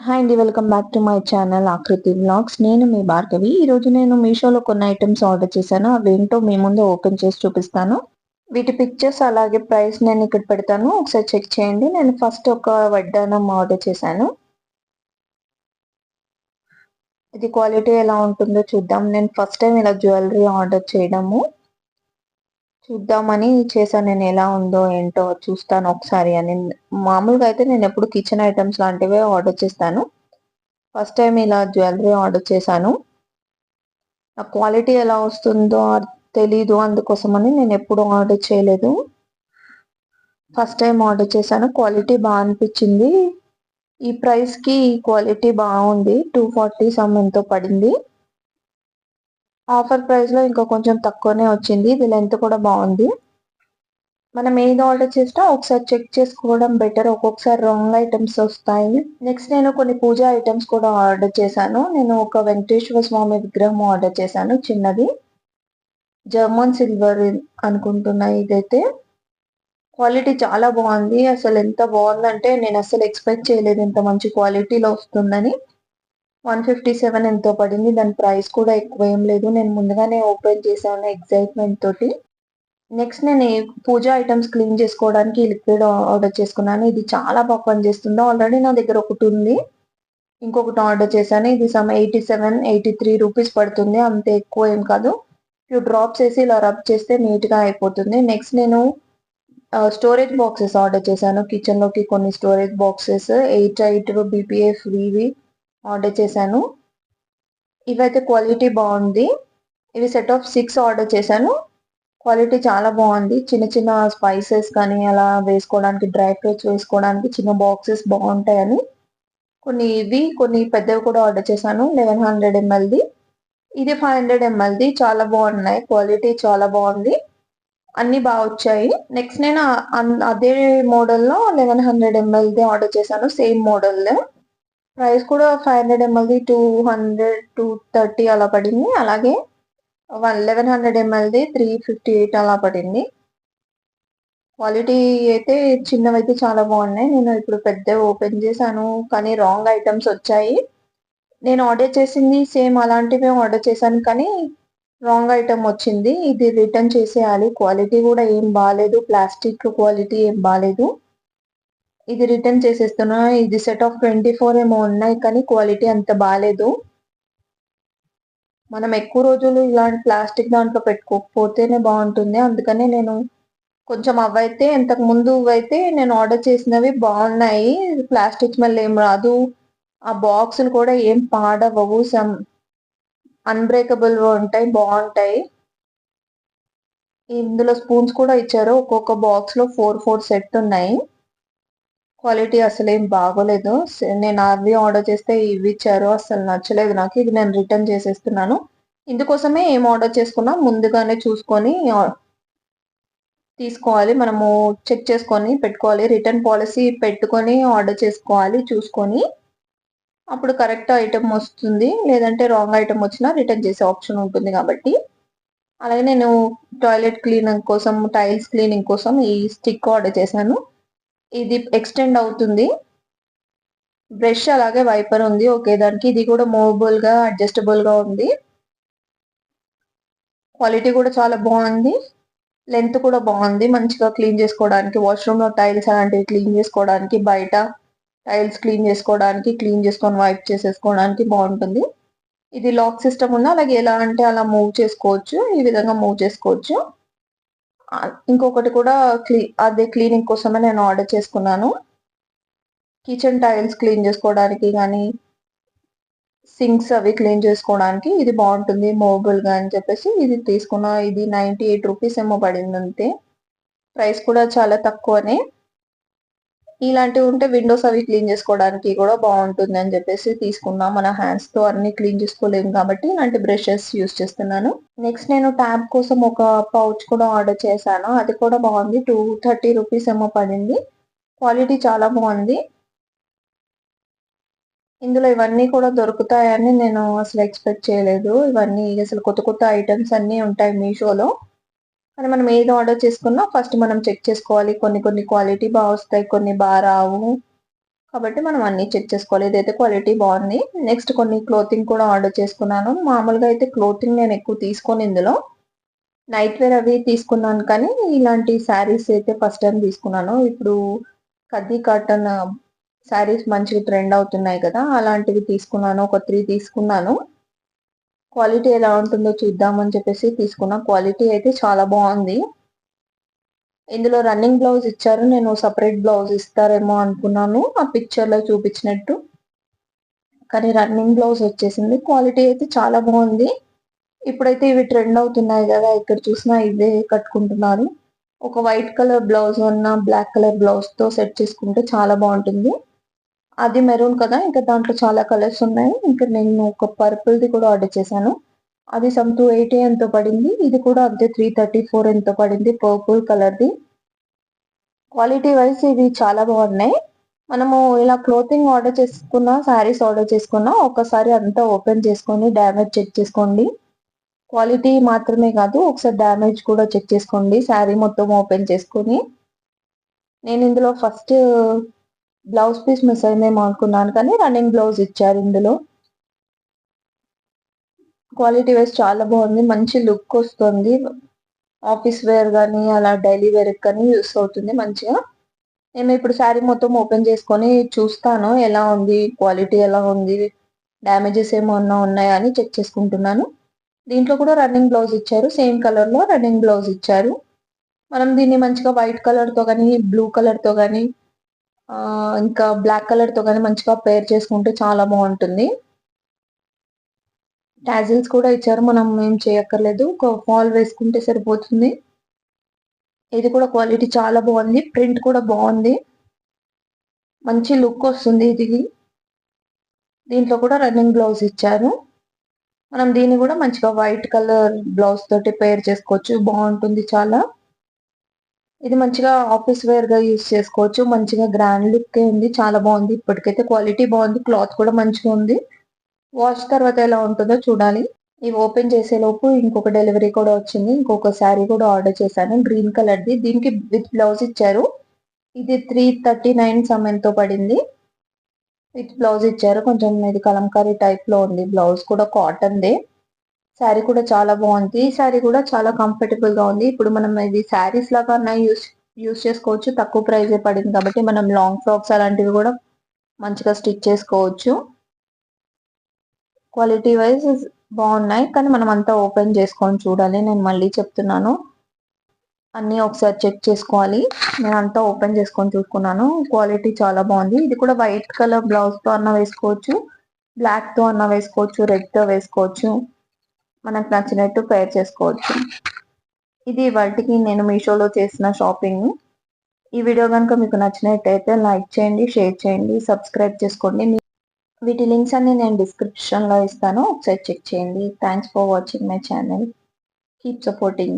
Hi అండి, welcome back to my channel ఆకృతి vlogs. నేను మీ భార్గవి. ఈరోజు నేను మీషోలో కొన్ని ఐటమ్స్ ఆర్డర్ చేశాను. అవేంటో మీ ముందు ఓపెన్ చేసి చూపిస్తాను. వీటి పిక్చర్స్ అలాగే ప్రైస్ నేను ఇక్కడ పెడతాను, ఒకసారి చెక్ చేయండి. నేను ఫస్ట్ ఒక వడ్డానం ఆర్డర్ చేశాను. ఇది క్వాలిటీ ఎలా ఉంటుందో చూద్దాం. నేను ఫస్ట్ టైం ఇలా జ్యువెలరీ ఆర్డర్ చేయడము చూద్దామని చేశాను. నేను ఎలా ఉందో ఏంటో చూస్తాను ఒకసారి అని. మామూలుగా అయితే నేను ఎప్పుడు కిచెన్ ఐటమ్స్ లాంటివే ఆర్డర్ చేస్తాను. ఫస్ట్ టైం ఇలా జ్యువెలరీ ఆర్డర్ చేశాను. ఆ క్వాలిటీ ఎలా వస్తుందో తెలీదు, అందుకోసమని నేను ఎప్పుడు ఆర్డర్ చేయలేదు. ఫస్ట్ టైం ఆర్డర్ చేశాను. క్వాలిటీ బాగా అనిపించింది. ఈ ప్రైస్ కి క్వాలిటీ బాగుంది. 240 సమ్ ఎంతో పడింది. ఆఫర్ ప్రైస్ లో ఇంకా కొంచెం తక్కువనే వచ్చింది. ఇది లెంత్ కూడా బాగుంది. మనం ఏది ఆర్డర్ చేసినా ఒకసారి చెక్ చేసుకోవడం బెటర్. ఒక్కొక్కసారి రాంగ్ ఐటమ్స్ వస్తాయి. నెక్స్ట్ నేను కొన్ని పూజా ఐటమ్స్ కూడా ఆర్డర్ చేశాను. నేను ఒక వెంకటేశ్వర స్వామి విగ్రహం ఆర్డర్ చేశాను, చిన్నది. జర్మన్ సిల్వర్ అనుకుంటున్నా. ఇదైతే క్వాలిటీ చాలా బాగుంది. అసలు ఎంత బాగుందంటే నేను అసలు ఎక్స్పెక్ట్ చేయలేదు ఇంత మంచి క్వాలిటీలో వస్తుందని. 157 ఎంతో పడింది. దాని ప్రైస్ కూడా ఎక్కువ ఏం లేదు. నేను ముందుగానే ఓపెన్ చేశాను ఎక్సైట్మెంట్ తోటి. నెక్స్ట్ నేను పూజా ఐటమ్స్ క్లీన్ చేసుకోవడానికి లిక్విడ్ ఆర్డర్ చేసుకున్నాను. ఇది చాలా బాగా పనిచేస్తుంది. ఆల్రెడీ నా దగ్గర ఒకటి ఉంది, ఇంకొకటి ఆర్డర్ చేశాను. ఇది సమ్ 83 రూపీస్ పడుతుంది. అంత ఎక్కువ ఏం కాదు. ఫ్యూ డ్రాప్స్ వేసి ఇలా రబ్ చేస్తే నీట్ గా అయిపోతుంది. నెక్స్ట్ నేను స్టోరేజ్ బాక్సెస్ ఆర్డర్ చేశాను. కిచెన్ లోకి కొన్ని స్టోరేజ్ బాక్సెస్ 8 BPA ఫ్రీవి ఆర్డర్ చేశాను. ఇవైతే క్వాలిటీ బాగుంది. ఇవి సెట్ ఆఫ్ 6 ఆర్డర్ చేశాను. క్వాలిటీ చాలా బాగుంది. చిన్న చిన్న స్పైసెస్ కానీ అలా వేసుకోవడానికి, డ్రై ఫ్రూట్స్ వేసుకోవడానికి చిన్న బాక్సెస్ బాగుంటాయని కొన్ని ఇవి, కొన్ని పెద్దవి కూడా ఆర్డర్ చేశాను. 1100 mlది, ఇది 500 mlది. చాలా బాగున్నాయి. క్వాలిటీ చాలా బాగుంది. అన్ని బాగా వచ్చాయి. నెక్స్ట్ నేను అదే మోడల్లో 1100 mlది ఆర్డర్ చేశాను, సేమ్ మోడల్లో. ప్రైస్ కూడా 500 mlది 230 అలా పడింది. అలాగే 1100 mlది 358 అలా పడింది. క్వాలిటీ అయితే చిన్నవైతే చాలా బాగున్నాయి. నేను ఇప్పుడు పెద్ద ఓపెన్ చేశాను, కానీ రాంగ్ ఐటమ్స్ వచ్చాయి. నేను ఆర్డర్ చేసింది సేమ్ అలాంటివే ఆర్డర్ చేశాను, కానీ రాంగ్ ఐటమ్ వచ్చింది. ఇది రిటర్న్ చేసేయాలి. క్వాలిటీ కూడా ఏం బాగాలేదు, ప్లాస్టిక్ క్వాలిటీ ఏం బాగాలేదు. ఇది రిటర్న్ చేసేస్తున్నా. ఇది సెట్ ఆఫ్ 24 ఏమో ఉన్నాయి, కానీ క్వాలిటీ అంత బాగాలేదు. మనం ఎక్కువ రోజులు ఇలాంటి ప్లాస్టిక్ దాంట్లో పెట్టుకోకపోతేనే బాగుంటుంది. అందుకనే నేను కొంచెం అవైతే ఇంతకు ముందు అయితే నేను ఆర్డర్ చేసినవి బాగున్నాయి. ప్లాస్టిక్ స్మెల్ ఏం రాదు. ఆ బాక్సులు కూడా ఏం పాడవవు. సమ్ అన్బ్రేకబుల్ ఉంటాయి, బాగుంటాయి. ఇందులో స్పూన్స్ కూడా ఇచ్చారు. ఒక్కొక్క బాక్స్ లో 4 సెట్ ఉన్నాయి. క్వాలిటీ అసలు ఏం బాగోలేదు. నేను అవి ఆర్డర్ చేస్తే ఇవి ఇచ్చారు, అసలు నచ్చలేదు నాకు. ఇది నేను రిటర్న్ చేసేస్తున్నాను. ఇందుకోసమే ఏం ఆర్డర్ చేసుకున్నా ముందుగానే చూసుకొని తీసుకోవాలి. మనము చెక్ చేసుకొని పెట్టుకోవాలి. రిటర్న్ పాలసీ పెట్టుకొని ఆర్డర్ చేసుకోవాలి చూసుకొని. అప్పుడు కరెక్ట్ ఐటమ్ వస్తుంది. లేదంటే రాంగ్ ఐటమ్ వచ్చినా రిటర్న్ చేసే ఆప్షన్ ఉంటుంది కాబట్టి. అలాగే నేను టాయిలెట్ క్లీనింగ్ కోసం, టైల్స్ క్లీనింగ్ కోసం ఈ స్టిక్ ఆర్డర్ చేశాను. ఇది ఎక్స్టెండ్ అవుతుంది. బ్రష్ అలాగే వైపర్ ఉంది ఒకే దానికి. ఇది కూడా మూవబుల్ గా, అడ్జస్టబుల్ గా ఉంది. క్వాలిటీ కూడా చాలా బాగుంది. లెంత్ కూడా బాగుంది. మంచిగా క్లీన్ చేసుకోవడానికి, వాష్రూమ్ లో టైల్స్ అలాంటివి క్లీన్ చేసుకోవడానికి, బయట టైల్స్ క్లీన్ చేసుకోవడానికి, క్లీన్ చేసుకొని వైప్ చేసేసుకోవడానికి బాగుంటుంది. ఇది లాక్ సిస్టమ్ ఉంది. అలాగే ఎలా అంటే అలా మూవ్ చేసుకోవచ్చు. ఈ విధంగా మూవ్ చేసుకోవచ్చు. ఇంకొకటి కూడా అదే క్లీనింగ్ కోసమే నేను ఆర్డర్ చేసుకున్నాను. కిచెన్ టైల్స్ క్లీన్ చేసుకోవడానికి కానీ, సింక్స్ అవి క్లీన్ చేసుకోవడానికి ఇది బాగుంటుంది మూవబుల్ గా అని చెప్పేసి ఇది తీసుకున్నా. ఇది 98 రూపీస్ ఏమో పడింది అంతే. ప్రైస్ కూడా చాలా తక్కువనే. ఇలాంటివి ఉంటే విండోస్ అవి క్లీన్ చేసుకోవడానికి కూడా బాగుంటుంది అని చెప్పేసి తీసుకున్నా. మన హ్యాండ్స్ తో అన్ని క్లీన్ చేసుకోలేము కాబట్టి ఇలాంటి బ్రషెస్ యూస్ చేస్తున్నాను. నెక్స్ట్ నేను ట్యాబ్ కోసం ఒక పౌచ్ కూడా ఆర్డర్ చేశాను. అది కూడా బాగుంది. 230 రూపీస్ ఏమో పడింది. క్వాలిటీ చాలా బాగుంది. ఇందులో ఇవన్నీ కూడా దొరుకుతాయని నేను అసలు ఎక్స్పెక్ట్ చేయలేదు. ఇవన్నీ అసలు కొత్త కొత్త ఐటమ్స్ అన్నీ ఉంటాయి మీషోలో. కానీ మనం ఏది ఆర్డర్ చేసుకున్నా ఫస్ట్ మనం చెక్ చేసుకోవాలి. కొన్ని క్వాలిటీ బాగా వస్తాయి, కొన్ని బాగా రావు. కాబట్టి మనం అన్ని చెక్ చేసుకోవాలి. ఇదైతే క్వాలిటీ బాగుంది. నెక్స్ట్ కొన్ని క్లోతింగ్ కూడా ఆర్డర్ చేసుకున్నాను. మామూలుగా అయితే క్లోతింగ్ నేను ఎక్కువ తీసుకోను ఇందులో. నైట్ వేర్ అవి తీసుకున్నాను కానీ ఇలాంటి శారీస్ అయితే ఫస్ట్ టైం తీసుకున్నాను. ఇప్పుడు ఖద్దీ కాటన్ శారీస్ మంచిగా ట్రెండ్ అవుతున్నాయి కదా, అలాంటివి తీసుకున్నాను. ఒక 3 తీసుకున్నాను. క్వాలిటీ ఎలా ఉంటుందో చూద్దామని చెప్పేసి తీసుకున్నా. క్వాలిటీ అయితే చాలా బాగుంది. ఇందులో రన్నింగ్ బ్లౌజ్ ఇచ్చారు. నేను సపరేట్ బ్లౌజ్ ఇస్తారేమో అనుకున్నాను ఆ పిక్చర్ లో చూపించినట్టు, కానీ రన్నింగ్ బ్లౌజ్ వచ్చేసింది. క్వాలిటీ అయితే చాలా బాగుంది. ఇప్పుడైతే ఇవి ట్రెండ్ అవుతున్నాయి కదా, ఇక్కడ చూసినా ఇవే కట్టుకుంటున్నారు. ఒక వైట్ కలర్ బ్లౌజ్ ఉన్న బ్లాక్ కలర్ బ్లౌజ్ తో సెట్ చేసుకుంటే చాలా బాగుంటుంది. అది మెరూన్ కదా, ఇంకా దాంట్లో చాలా కలర్స్ ఉన్నాయి. ఇంకా నేను ఒక పర్పుల్ ది కూడా ఆర్డర్ చేశాను. అది సమ్ 280 ఎంతో పడింది. ఇది కూడా అంతే 334 ఎంతో పడింది, purple colour the. Quality wise ఇవి చాలా బాగున్నాయి. మనము ఇలా క్లోతింగ్ ఆర్డర్ చేసుకున్నా, శారీస్ ఆర్డర్ చేసుకున్నా ఒకసారి అంతా ఓపెన్ చేసుకొని డ్యామేజ్ చెక్ చేసుకోండి. క్వాలిటీ మాత్రమే కాదు, ఒకసారి డ్యామేజ్ కూడా చెక్ చేసుకోండి శారీ మొత్తం ఓపెన్ చేసుకొని. నేను ఇందులో ఫస్ట్ బ్లౌజ్ పీస్ మిస్ అయిందేమో అనుకున్నాను, కానీ రన్నింగ్ బ్లౌజ్ ఇచ్చారు ఇందులో. క్వాలిటీ వైజ్ చాలా బాగుంది. మంచి లుక్ వస్తుంది. ఆఫీస్ వేర్ కానీ అలా డైలీ వేర్ కానీ యూస్ అవుతుంది మంచిగా. నేను ఇప్పుడు శారీ మొత్తం ఓపెన్ చేసుకొని చూస్తాను ఎలా ఉంది, క్వాలిటీ ఎలా ఉంది, డ్యామేజెస్ ఏమన్నా ఉన్నాయా అని చెక్ చేసుకుంటున్నాను. దీంట్లో కూడా రన్నింగ్ బ్లౌజ్ ఇచ్చారు. సేమ్ కలర్ లో రన్నింగ్ బ్లౌజ్ ఇచ్చారు. మనం దీన్ని మంచిగా వైట్ కలర్ తో కానీ, బ్లూ కలర్ తో కానీ, ఇంకా బ్లాక్ కలర్ తో కానీ మంచిగా పేర్ చేసుకుంటే చాలా బాగుంటుంది. టాజిల్స్ కూడా ఇచ్చారు. మనం ఏం చేయక్కర్లేదు, ఒక ఫాల్ వేసుకుంటే సరిపోతుంది. ఇది కూడా క్వాలిటీ చాలా బాగుంది. ప్రింట్ కూడా బాగుంది. మంచి లుక్ వస్తుంది ఇది. దీంట్లో కూడా రన్నింగ్ బ్లౌజ్ ఇచ్చారు. మనం దీన్ని కూడా మంచిగా వైట్ కలర్ బ్లౌజ్ తోటి పేర్ చేసుకోవచ్చు. బాగుంటుంది చాలా. ఇది మంచిగా ఆఫీస్ వేర్ గా యూస్ చేసుకోవచ్చు. మంచిగా గ్రాండ్ లుక్ ఉంది. చాలా బాగుంది. ఇప్పటికైతే క్వాలిటీ బాగుంది. క్లాత్ కూడా మంచిగా ఉంది. వాష్ తర్వాత ఎలా ఉంటుందో చూడాలి. ఇవి ఓపెన్ చేసే లోపు ఇంకొక డెలివరీ కూడా వచ్చింది. ఇంకొక శారీ కూడా ఆర్డర్ చేశాను, గ్రీన్ కలర్ ది. దీనికి విత్ బ్లౌజ్ ఇచ్చారు. ఇది 339 ఎంతో పడింది. విత్ బ్లౌజ్ ఇచ్చారు. కొంచెం ఇది కలంకారీ టైప్ లో ఉంది. బ్లౌజ్ కూడా కాటన్ దే. శారీ కూడా చాలా బాగుంది. ఈ శారీ కూడా చాలా కంఫర్టబుల్ గా ఉంది. ఇప్పుడు మనం ఇది శారీస్ లాగా యూస్ చేసుకోవచ్చు. తక్కువ ప్రైజే పడింది కాబట్టి మనం లాంగ్ ఫ్రాక్స్ అలాంటివి కూడా మంచిగా స్టిచ్ చేసుకోవచ్చు. క్వాలిటీ వైజ్ బాగున్నాయి, కానీ మనం అంతా ఓపెన్ చేసుకొని చూడాలి. నేను మళ్ళీ చెప్తున్నాను, అన్ని ఒకసారి చెక్ చేసుకోవాలి. నేను అంతా ఓపెన్ చేసుకొని చూసుకున్నాను. క్వాలిటీ చాలా బాగుంది. ఇది కూడా వైట్ కలర్ బ్లౌజ్ తో అన్న వేసుకోవచ్చు, బ్లాక్ తో అన్న వేసుకోవచ్చు, రెడ్ తో వేసుకోవచ్చు. మనకు నచ్చినట్టు పేర్ చేసుకోవచ్చు. ఇది వాటికి నేను మీషోలో చేసిన షాపింగ్. ఈ వీడియో కనుక మీకు నచ్చినట్టయితే లైక్ చేయండి, షేర్ చేయండి, సబ్స్క్రైబ్ చేసుకోండి. వీటి లింక్స్ అన్ని నేను డిస్క్రిప్షన్ లో ఇస్తాను, ఒకసారి చెక్ చేయండి. Thanks for watching my channel. Keep supporting.